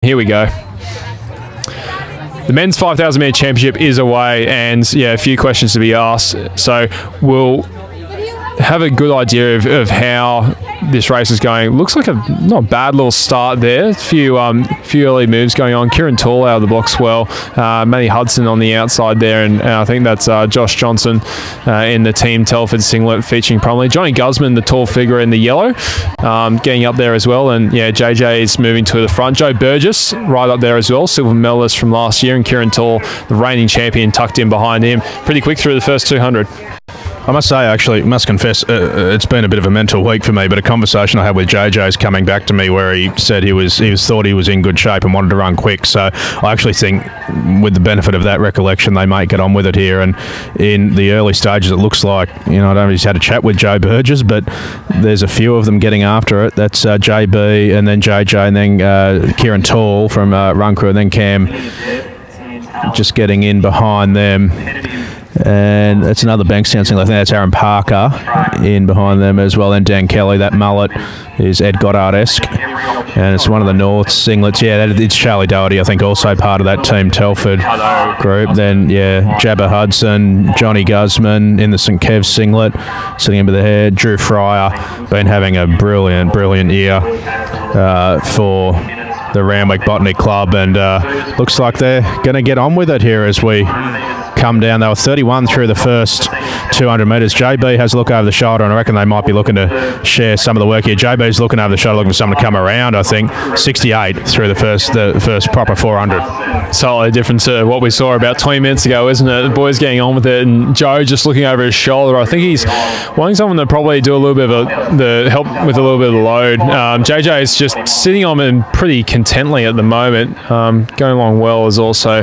Here we go. The men's 5,000 metre championship is away, and yeah, a few questions to be asked. So we'll have a good idea of how this race is going. Looks like a not bad little start there. A few early moves going on. Kieran Tall out of the blocks well. Matty Hudson on the outside there, and I think that's Josh Johnson in the Team Telford singlet featuring prominently. Johnny Guzman, the tall figure in the yellow, getting up there as well. And yeah, JJ is moving to the front. Joe Burgess right up there as well, silver medalist from last year, and Kieran Tall, the reigning champion, tucked in behind him. Pretty quick through the first 200. I must say, actually, must confess, it's been a bit of a mental week for me, but a conversation I had with JJ's coming back to me where he said he thought he was in good shape and wanted to run quick. So I actually think, with the benefit of that recollection, they might get on with it here. And in the early stages, it looks like, I don't know if he's had a chat with Joe Burgess, but there's a few of them getting after it. That's JB and then JJ and then Kieran Tall from Run Crew, and then Cam just getting in behind them. And that's another Bankstown singlet. I think that's Aaron Parker in behind them as well. And Dan Kelly, that mullet is Ed Goddard-esque. And it's one of the North singlets. Yeah, it's Charlie Doherty, I think, also part of that Team Telford group. Then, yeah, Jabba Hudson, Johnny Guzman in the St Kev singlet, sitting in with the hair. Drew Fryer, been having a brilliant year for the Randwick Botany Club. And looks like they're going to get on with it here as we come down. They were 31 through the first 200 metres. JB has a look over the shoulder, and I reckon they might be looking to share some of the work here. JB's looking over the shoulder, looking for someone to come around, I think. 68 through the first proper 400. Totally different to what we saw about 20 minutes ago, isn't it? The boys getting on with it, and Joe just looking over his shoulder. I think he's wanting someone to probably do a little bit of the help with a little bit of the load. JJ is just sitting on him pretty contently at the moment. Going along well is also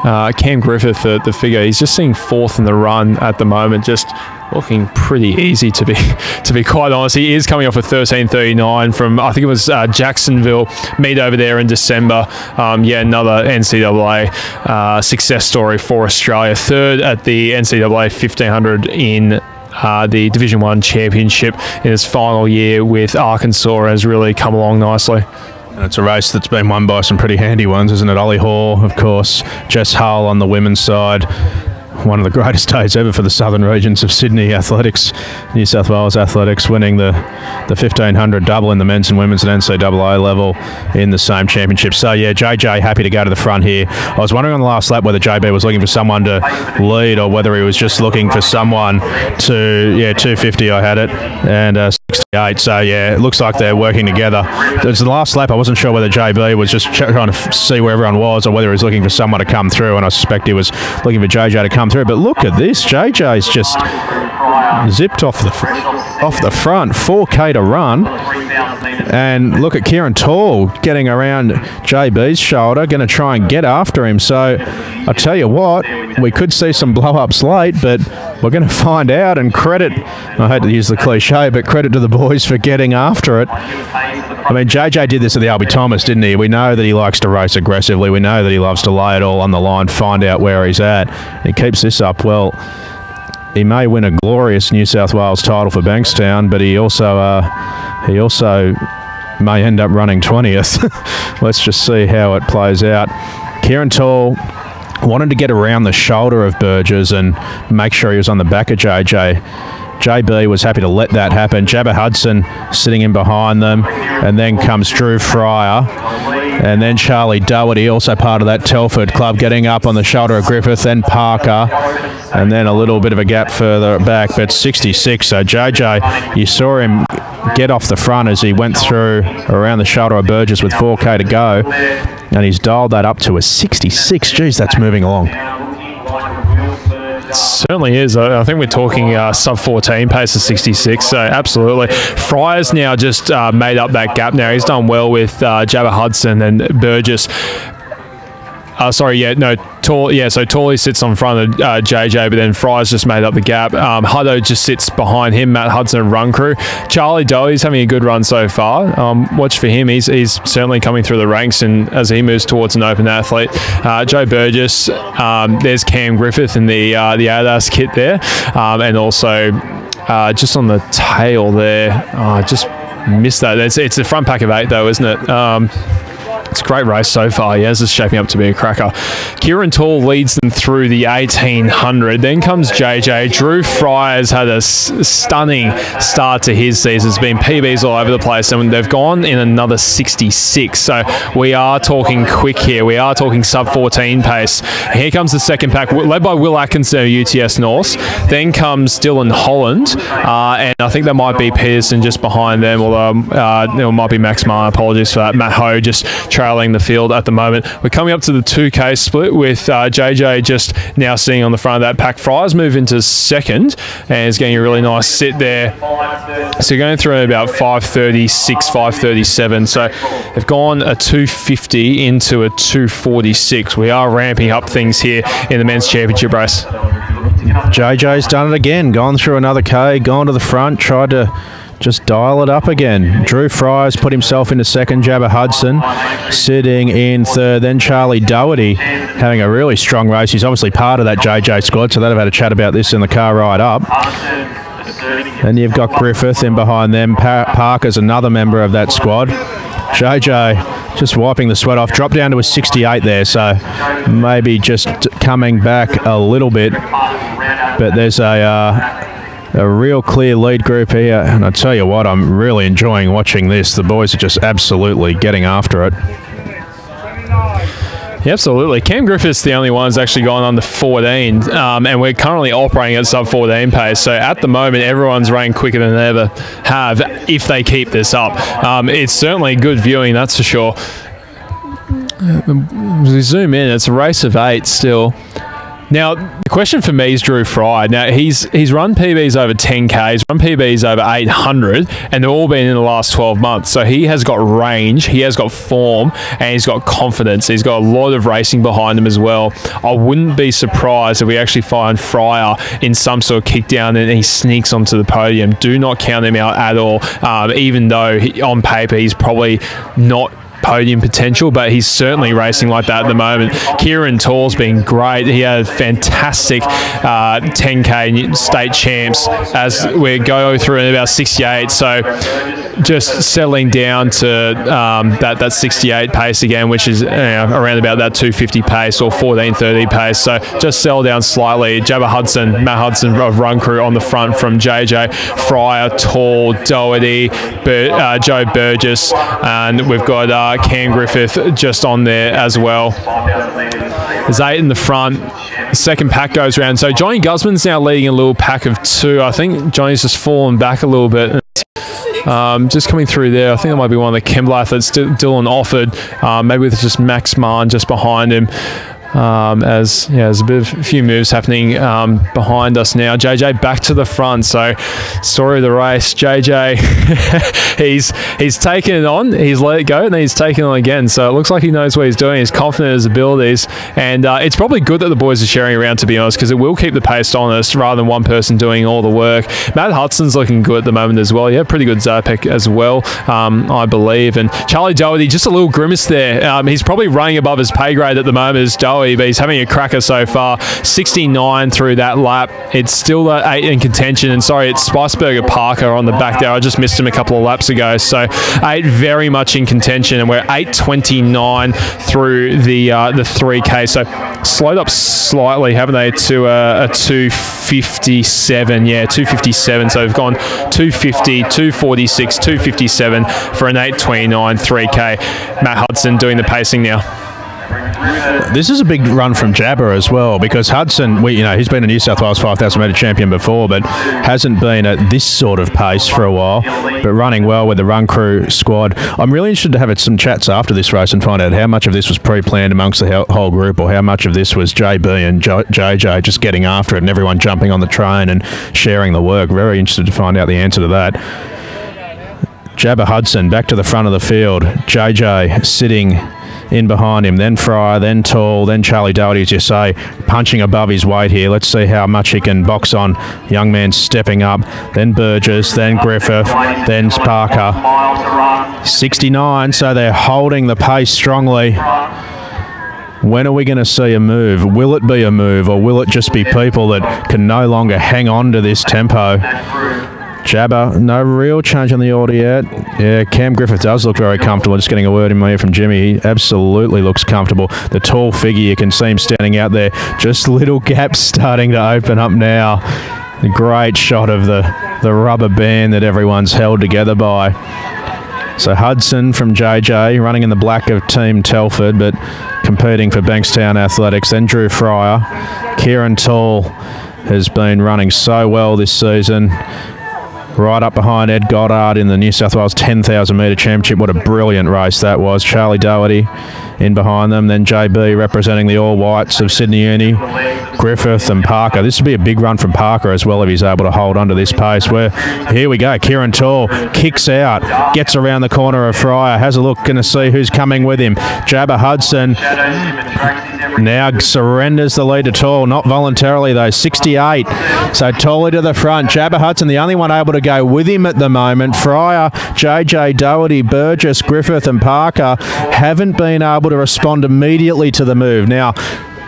Cam Griffith, the figure. He's just sitting fourth in the run at the moment, just looking pretty easy to be quite honest. He is coming off a 13:39 from, I think it was Jacksonville meet over there in December. Yeah, another NCAA success story for Australia. Third at the NCAA 1500 in the Division 1 championship in his final year with Arkansas, has really come along nicely. And it's a race that's been won by some pretty handy ones, isn't it? Ollie Hoare, of course, Jess Hull on the women's side. One of the greatest days ever for the southern regions of Sydney athletics, New South Wales athletics, winning the 1500 double in the men's and women's at NCAA level in the same championship. So yeah, JJ happy to go to the front here. I was wondering on the last lap whether JB was looking for someone to lead or whether he was just looking for someone to, 250 I had it, and 68. So yeah, it looks like they're working together. It was the last lap. I wasn't sure whether JB was just trying to see where everyone was or whether he was looking for someone to come through, and I suspect he was looking for JJ to come through. But look at this, JJ's just zipped off the front, 4K to run. And look at Kieran Tall getting around JB's shoulder, going to try and get after him. So I tell you what, we could see some blow-ups late, but we're going to find out. And credit, I hate to use the cliche, but credit to the boys for getting after it. I mean, JJ did this at the Albie Thomas, didn't he? We know that he likes to race aggressively. We know that he loves to lay it all on the line, find out where he's at. He keeps this up. Well, he may win a glorious New South Wales title for Bankstown, but he also may end up running 20th. Let's just see how it plays out. Kieran Tall wanted to get around the shoulder of Burgess and make sure he was on the back of JJ. JB was happy to let that happen. Jabba Hudson sitting in behind them, and then comes Drew Fryer, and then Charlie Doherty, also part of that Telford club, getting up on the shoulder of Griffith, then Parker, and then a little bit of a gap further back, but 66. So JJ, you saw him get off the front as he went through around the shoulder of Burgess with 4K to go, and he's dialed that up to a 66. Geez, that's moving along. Certainly is. I think we're talking sub 14 pace of 66, so absolutely. Fryer's now just made up that gap now. He's done well with Jabba Hudson and Burgess. So Tawley sits on front of JJ, but then Fry's just made up the gap. Huddo just sits behind him, Matt Hudson and Run Crew. Charlie Doherty's having a good run so far. Watch for him. He's certainly coming through the ranks, and as he moves towards an open athlete. Joe Burgess, there's Cam Griffith in the Adidas kit there, and also just on the tail there, just missed that. It's the front pack of 8 though, isn't it? It's a great race so far. Yeah, this is shaping up to be a cracker. Kieran Tall leads them through the 1800. Then comes JJ. Drew Fryer's had a stunning start to his season. It's been PBs all over the place, and they've gone in another 66. So we are talking quick here. We are talking sub-14 pace. Here comes the second pack, led by Will Atkinson of UTS North. Then comes Dylan Holland, and I think there might be Pearson just behind them, although it might be Max Marr. Apologies for that. Matt Ho just trailing the field at the moment. We're coming up to the 2K split with JJ just now sitting on the front of that pack. Fryers move into second and is getting a really nice sit there. So going through at about 5:36, 5:37. So they've gone a 250 into a 246. We are ramping up things here in the men's championship race. JJ's done it again. Gone through another K, gone to the front, tried to just dial it up again. Drew Fryers put himself into second. Jabba Hudson sitting in third. Then Charlie Doherty having a really strong race. He's obviously part of that JJ squad, so they've had a chat about this in the car ride up. And you've got Griffith in behind them. Parker's another member of that squad. JJ just wiping the sweat off. Dropped down to a 68 there, so maybe just coming back a little bit. But there's a real clear lead group here, and I tell you what, I'm really enjoying watching this. The boys are just absolutely getting after it. Yeah, absolutely. Cam Griffith's the only one who's actually gone under 14, and we're currently operating at sub-14 pace. So at the moment, everyone's running quicker than they ever have if they keep this up. It's certainly good viewing, that's for sure. As we zoom in, it's a race of 8 still. Now, the question for me is Drew Fry. Now, he's run PBs over 10Ks, run PBs over 800, and they've all been in the last 12 months. So he has got range, he has got form, and he's got confidence. He's got a lot of racing behind him as well. I wouldn't be surprised if we actually find Fryer in some sort of kick down and he sneaks onto the podium. Do not count him out at all, even though on paper he's probably not podium potential, but he's certainly racing like that at the moment. Kieran Tall's been great. He had fantastic 10K state champs as we go through in about 68. So just settling down to that 68 pace again, which is around about that 250 pace or 1430 pace. So just settle down slightly. Jabba Hudson, Matt Hudson of Run Crew on the front from JJ, Fryer, Tall, Doherty, Joe Burgess, and we've got Cam Griffith just on there as well. There's 8 in the front. The second pack goes around. So Johnny Guzman's now leading a little pack of 2. I think Johnny's just fallen back a little bit. Just coming through there, I think it might be one of the Kemble athletes Dylan offered, maybe with just Max Marn just behind him. There's a few moves happening behind us now. JJ back to the front. So story of the race, JJ he's taken it on, he's let it go, and then he's taken it on again. So it looks like he knows what he's doing. He's confident in his abilities, and it's probably good that the boys are sharing around, to be honest, because it will keep the pace honest rather than one person doing all the work. Matt Hudson's looking good at the moment as well. Yeah, pretty good Zapek as well, I believe. And Charlie Doherty, just a little grimace there. He's probably running above his pay grade at the moment as Doherty, but he's having a cracker so far. 69 through that lap. It's still 8 in contention, and sorry, it's Spiceberger Parker on the back there. I just missed him a couple of laps ago. So 8 very much in contention, and we're 8:29 through the 3K. So slowed up slightly, haven't they, to a 257. Yeah, 257. So we've gone 250, 246, 257 for an 8:29 3K. Matt Hudson doing the pacing now. This is a big run from Jabber as well, because Hudson, he's been a New South Wales 5,000 metre champion before, but hasn't been at this sort of pace for a while, but running well with the Run Crew squad. I'm really interested to have some chats after this race and find out how much of this was pre-planned amongst the whole group, or how much of this was JB and JJ just getting after it and everyone jumping on the train and sharing the work. Very interested to find out the answer to that. Jabba Hudson back to the front of the field. JJ sitting in behind him, then Fryer, then Tall, then Charlie Doherty, as you say, punching above his weight here. Let's see how much he can box on. Young man stepping up, then Burgess, then Griffith, then Parker. 69, so they're holding the pace strongly. When are we going to see a move? Will it be a move, or will it just be people that can no longer hang on to this tempo? Jabba, no real change on the order yet. Yeah, Cam Griffith does look very comfortable. Just getting a word in here from Jimmy. He absolutely looks comfortable. The tall figure, you can see him standing out there. Just little gaps starting to open up now. A great shot of the rubber band that everyone's held together by. So Hudson from JJ running in the black of Team Telford, but competing for Bankstown Athletics. Then Drew Fryer. Kieran Tall has been running so well this season. Right up behind Ed Goddard in the New South Wales 10,000 metre championship. What a brilliant race that was. Charlie Doherty in behind them. Then JB representing the All Whites of Sydney Uni. Griffith and Parker. This would be a big run from Parker as well if he's able to hold onto this pace. Here we go. Kieran Tall kicks out, gets around the corner of Fryer, has a look, going to see who's coming with him. Jabba Hudson now surrenders the lead to Tall, not voluntarily though, 68. So Tally to the front. Jabba Hudson, the only one able to go with him at the moment. Fryer, JJ Doherty, Burgess, Griffith and Parker haven't been able to respond immediately to the move. Now,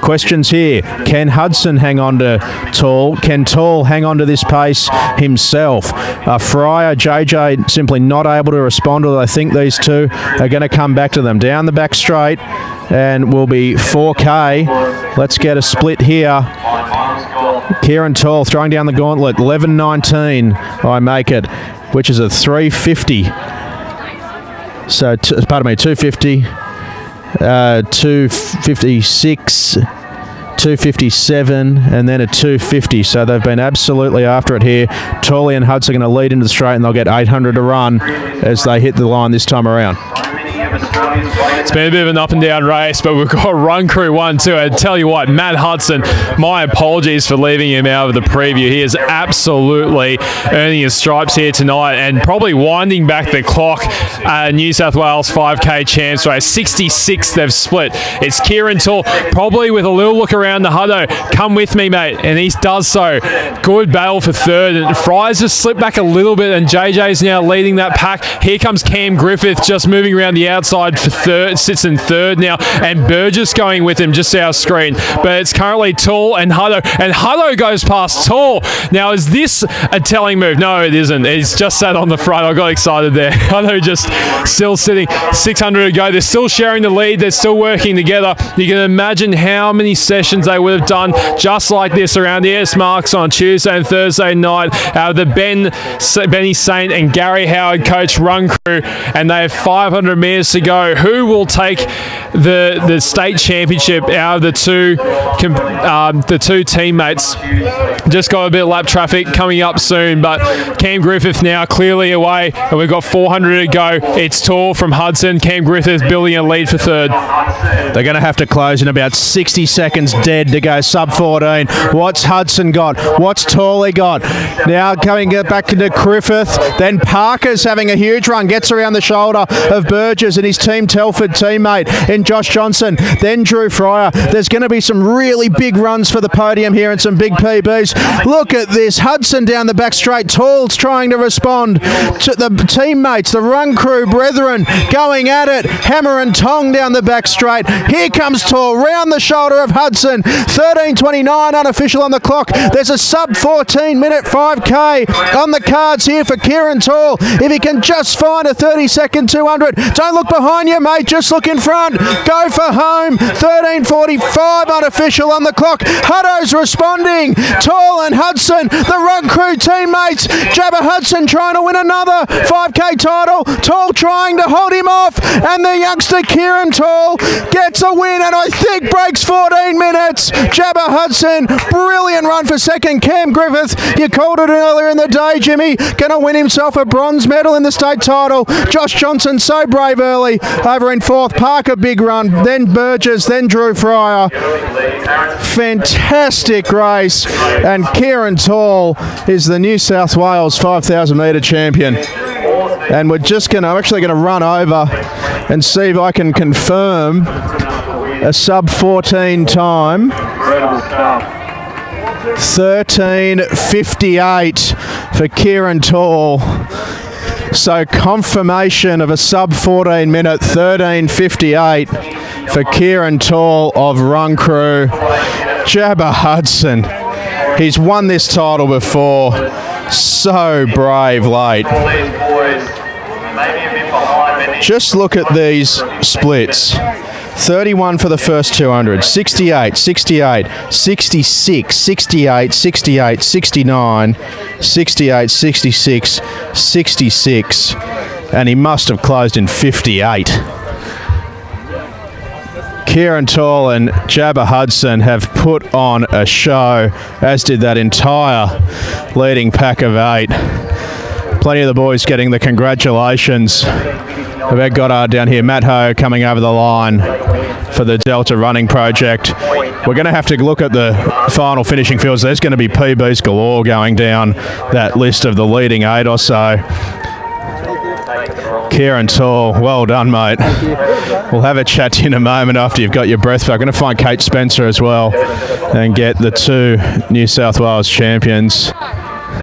questions here. Can Hudson hang on to Tall? Can Tall hang on to this pace himself? Fryer, JJ simply not able to respond, although I think these two are going to come back to them. Down the back straight and will be 4K. Let's get a split here. Kieran Tall throwing down the gauntlet. 11.19 I make it, which is a 350. So, pardon me, 250. 256, 257, and then a 250. So they've been absolutely after it here. Tawley and Hudson are going to lead into the straight, and they'll get 800 to run as they hit the line this time around. It's been a bit of an up and down race, but we've got Run Crew 1-2. I tell you what, Matt Hudson, my apologies for leaving him out of the preview. He is absolutely earning his stripes here tonight and probably winding back the clock. New South Wales 5K champs race, 66 they've split. It's Kieran Tall, probably with a little look around the Hutto. Come with me, mate, and he does so. Good battle for third, and Fry's just slipped back a little bit, and JJ's now leading that pack. Here comes Cam Griffith, just moving around the outside for third, sits in third now, and Burgess going with him just our screen. But it's currently Tall and Hutto goes past Tall. Now, is this a telling move? No, it isn't. He's just sat on the front. I got excited there. Hutto just still sitting, 600 to go. They're still sharing the lead. They're still working together. You can imagine how many sessions they would have done just like this around the S Marks on Tuesday and Thursday night. The Benny Saint and Gary Howard coach Run Crew, and they have 500 metres to go. Who will take the state championship out of the two teammates? Just got a bit of lap traffic coming up soon, but Cam Griffith now clearly away, and we've got 400 to go. It's Tall from Hudson. Cam Griffith building a lead for third. They're going to have to close in about 60 seconds dead to go sub 14. What's Hudson got? What's Tawley got? Now coming back into Griffith. Then Parker's having a huge run. Gets around the shoulder of Burgess and his Team Telford teammate in Josh Johnson. Then Drew Fryer. There's going to be some really big runs for the podium here and some big PBs. Look at this. Hudson down the back straight. Tall's trying to respond to the teammates, the Run Crew brethren, going at it. Hammer and tong down the back straight. Here comes Tall round the shoulder of Hudson. 13.29 unofficial on the clock. There's a sub 14 minute 5K on the cards here for Kieran Tall. If he can just find a 30-second 200. Don't look behind you, mate. Just look in front. Go for home. 13.45 unofficial on the clock. Hutto's responding. Tall and Hudson, the Run Crew teammates. Jabba Hudson trying to win another 5K title. Tall trying to hold him off. And the youngster Kieran Tall gets a win and I think breaks 14 minutes. Jabba Hudson, brilliant run for second. Cam Griffith, you called it earlier in the day, Jimmy. Going to win himself a bronze medal in the state title. Josh Johnson, so brave early. Over in fourth. Parker, big run. Then Burgess, then Drew Fryer. Fantastic race. And Kieran Tall is the New South Wales 5,000 metre champion. And we're just actually going to run over and see if I can confirm a sub 14 time. 13.58 for Kieran Tall. So confirmation of a sub 14 minute 13.58 for Kieran Tall of Run Crew. Jabba Hudson. He's won this title before. So brave late. Just look at these splits. 31 for the first 200, 68, 68, 66, 68, 68, 69, 68, 66, 66, and he must have closed in 58. Kieran Tall and Jabba Hudson have put on a show, as did that entire leading pack of 8. Plenty of the boys getting the congratulations. We've had Goddard down here, Matt Ho coming over the line for the Delta Running Project. We're going to have to look at the final finishing fields. There's going to be PBs galore going down that list of the leading 8 or so. Kieran Tall, well done, mate. We'll have a chat to you in a moment after you've got your breath back. I'm going to find Kate Spencer as well and get the 2 New South Wales champions.